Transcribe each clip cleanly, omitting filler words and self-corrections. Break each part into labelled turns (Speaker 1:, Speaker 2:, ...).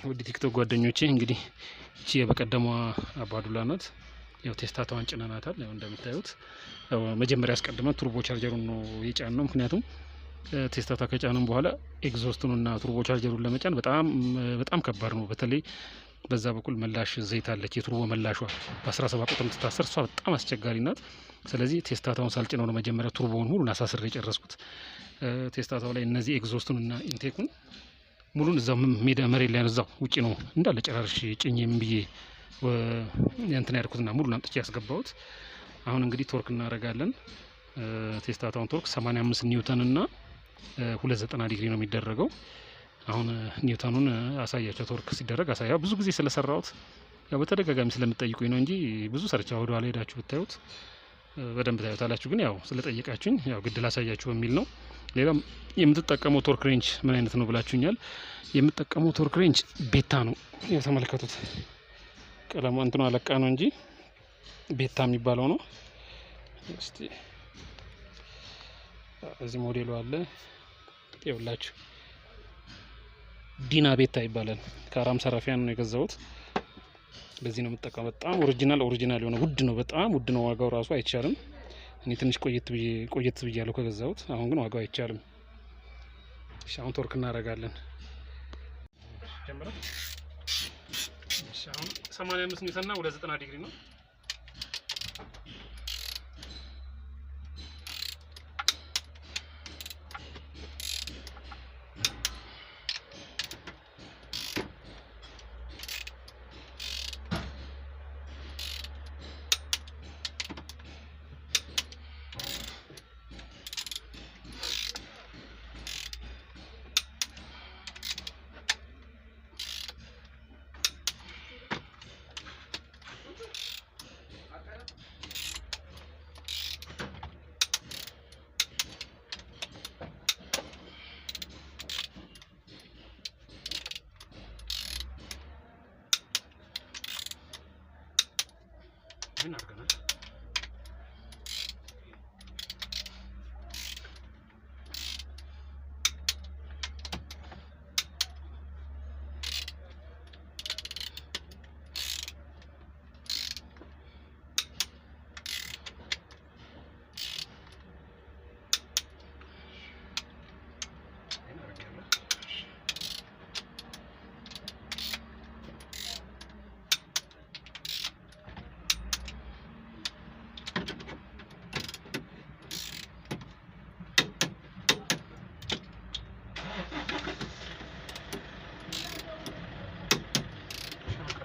Speaker 1: ውድ ቲክቶክ ጓደኞቼ እንግዲህ እቺ የበቀደሟ አባዱላ ናት። ያው ቴስታታዋን ጭነናታል። ያው እንደምታዩት ያው መጀመሪያ አስቀድመን ቱርቦ ቻርጀሩን ነው የጫነው። ምክንያቱም ቴስታታ ከጫነን በኋላ ኤግዞስቱንና ቱርቦ ቻርጀሩን ለመጫን በጣም ከባድ ነው። በተለይ በዛ በኩል መላሽ ዘይት አለች፣ የቱርቦ መላሿ በ17 ቁጥር የምትታሰር እሷ በጣም አስቸጋሪ ናት። ስለዚህ ቴስታታውን ሳልጭነው ነው መጀመሪያ ቱርቦውን ሁሉን አሳስሬ የጨረስኩት። ቴስታታው ላይ እነዚህ ኤግዞስቱንና ኢንቴኩን ሙሉን እዛው ሜዳ መሬት ላይ እዛው ውጪ ነው እንዳለ ጨራርሽ ጭኝም ብዬ እንትን ያድርኩትና ሙሉን አምጥቼ ያስገባሁት። አሁን እንግዲህ ቶርክ እናደርጋለን። ቴስታታውን ቶርክ 85 ኒውተን እና 290 ዲግሪ ነው የሚደረገው። አሁን ኒውተኑን አሳያቸው። ቶርክ ሲደረግ አሳያው። ብዙ ጊዜ ስለሰራሁት ያው በተደጋጋሚ ስለምትጠይቁኝ ነው እንጂ ብዙ ሰርቻ ወደ ኋላ ሄዳችሁ ብታዩት በደንብ ታዩታላችሁ። ግን ያው ስለጠየቃችሁኝ ያው ግድ ላሳያችሁ በሚል ነው። ሌላም የምትጠቀመው ቶርክ ሬንጅ ምን አይነት ነው ብላችሁኛል። የምትጠቀመው ቶርክ ሬንጅ ቤታ ነው። የተመለከቱት ቀለሙ እንትኑ አለቃ ነው እንጂ ቤታ የሚባለው ነው። እስቲ እዚህ ሞዴሉ አለ ይኸውላችሁ፣ ዲና ቤታ ይባላል። ከአራም ሰራፊያን ነው የገዛሁት። በዚህ ነው የምጠቀመው። በጣም ኦሪጂናል የሆነ ውድ ነው፣ በጣም ውድ ነው። ዋጋው ራሱ አይቻልም። እኔ ትንሽ ቆየት ብያለሁ ከገዛሁት። አሁን ግን ዋጋው አይቻልም። እሺ አሁን ቶርክ እናደርጋለን። እሺ አሁን 85 ኒውተን እና 290 ዲግሪ ነው። ምን አድርገናል?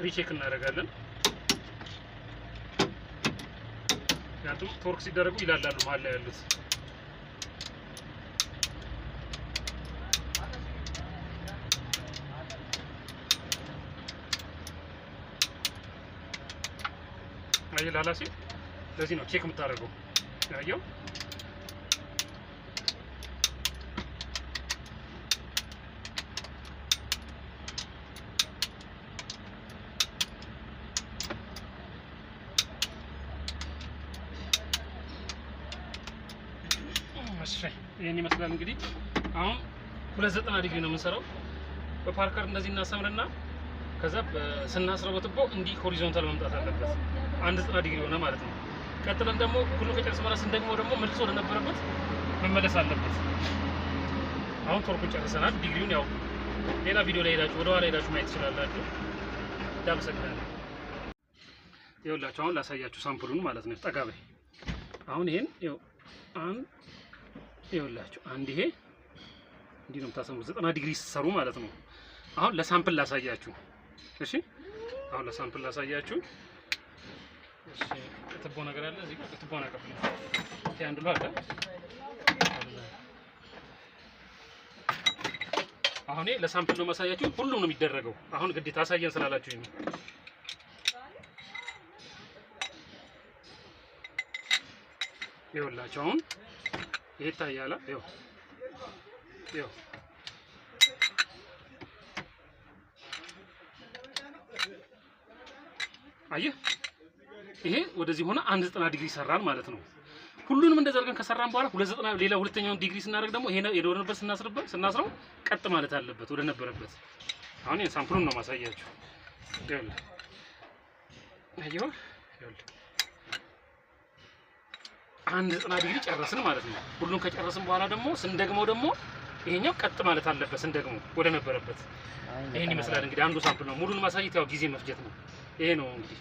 Speaker 1: ሪቼክ እናደርጋለን። ምክንያቱም ቶርክ ሲደረጉ ይላላሉ መሀል ላይ ያሉት። አይላላ ሲል ለዚህ ነው ቼክ የምታደርገው። ያየው ይሄን ይመስላል። እንግዲህ አሁን 290 ዲግሪ ነው የምንሰራው። በፓርከር እንደዚህ እናሰምርና ከዛ ስናስረው በትቦ እንዲህ ሆሪዞንታል መምጣት አለበት። 190 ዲግሪ ሆነ ማለት ነው። ቀጥለን ደግሞ ሁሉ ከጨረስን በኋላ ስንደግመው ደግሞ መልሶ ወደነበረበት መመለስ አለበት። አሁን ቶርኩን ጨርሰናል። ዲግሪውን ያው ሌላ ቪዲዮ ላይ ሄዳችሁ ወደ ኋላ ሄዳችሁ ማየት ትችላላችሁ። ዳመሰግናለሁ። ይኸውላችሁ አሁን ላሳያችሁ ሳምፕሉን ማለት ነው። ጠጋ በይ። አሁን ይሄን ይኸውላችሁ አንድ ይሄ እንዲህ ነው የምታሰምሩት 90 ዲግሪ ሲሰሩ ማለት ነው። አሁን ለሳምፕል ላሳያችሁ። እሺ አሁን ለሳምፕል ላሳያችሁ። እሺ ትቦ ነገር አለ እዚህ ጋር ትቦ ነገር ነው። አንድ ነው አለ። አሁን ለሳምፕል ነው ማሳያችሁ። ሁሉም ነው የሚደረገው። አሁን ግዴታ አሳየን ስላላችሁ ነው። ይኸውላችሁ አሁን ይሄ ታያላ። ይኸው አየህ፣ ይሄ ወደዚህ ሆነ 190 ዲግሪ ሰራን ማለት ነው። ሁሉንም እንደዛ አድርገን ከሰራን በኋላ 290 ሌላ ሁለተኛውን ዲግሪ ስናደርግ ደግሞ ይሄ የዶርንበት ስናስረው ቀጥ ማለት አለበት ወደ ነበረበት። አሁን ሳምፕሉን ነው ማሳያችሁ። ይኸውልህ አየሁ ይኸውልህ 90 ዲግሪ ጨረስን ማለት ነው። ሁሉን ከጨረስን በኋላ ደግሞ ስንደግመው ደግሞ ይሄኛው ቀጥ ማለት አለበት። ስንደግመው ወደ ነበረበት ይሄን ይመስላል እንግዲህ አንዱ ሳምፕል ነው። ሙሉን ማሳየት ያው ጊዜ መፍጀት ነው። ይሄ ነው እንግዲህ